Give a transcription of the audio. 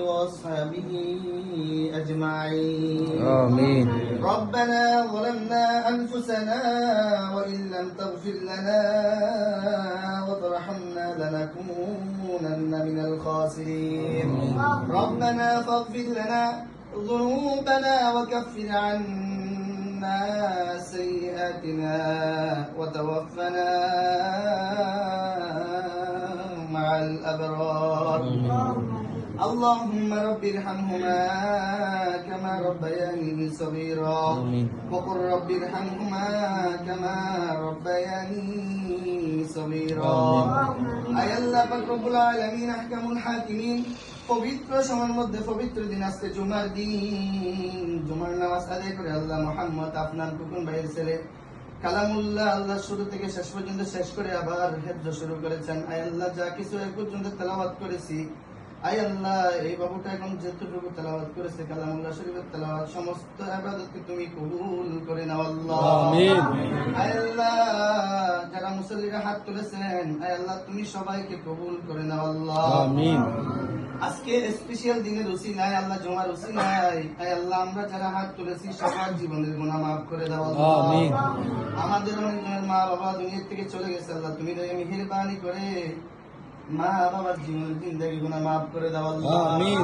وأصحابه أجمعين آمين. ربنا ظلمنا أنفسنا وإن لم تغفر لنا وترحمنا لنكونن من الخاسرين ربنا فاغفر لنا ذنوبنا وكفر عنا سيئاتنا وتوفنا مع الأبرار اللهم رب ارحمهما كما ربياني صغيرا وقل رب ارحمهما كما ربياني صغيرا আয় আল্লাহ পাক রব্বুল আলামিন আহকামুল হাকিমিন পবিত্র সময়ের মধ্যে পবিত্র দিন আজকে জুমার দিন জুমার নামাজ আদায় করে আল্লাহ মুহাম্মদ আপনার টুকুন ভাইয়ের ছেলে কালামুল্লাহ আল্লাহ শুরু থেকে শেষ পর্যন্ত শেষ করে আবার হেফজ শুরু করেছেন। আয় আল্লাহ যা কিছু এ পর্যন্ত তেলাওয়াত করেছি, আয় আল্লাহ এই বাবুটা এখন যতটুকু তেলাওয়াত করেছে কালামুল্লাহ শরীফের তেলাওয়াত সমস্ত ইবাদতকে তুমি কবুল করে নাও আল্লাহ। আমিন। আয় আল্লাহ যারা মুসল্লিরা হাত তুলেছেন, আয় আল্লাহ তুমি সবাইকে কবুল করে নাও আল্লাহ। আমিন। আজকে স্পেশাল দিনের উসিলায় আল্লাহ জুমার উসিলায় আয় আল্লাহ আমরা যারা হাত তুলেছি সবার জীবনের গুনাহ মাফ করে দাও আল্লাহ। আমিন। আমাদের অনেকজনের মা বাবা দুনিয়া থেকে চলে গেছে আল্লাহ, তুমি তাকে মেহেরবানি করে মা বাবার জীবনের জিন্দেগি গুনাহ মাফ করে দাও আল্লাহ। আমিন।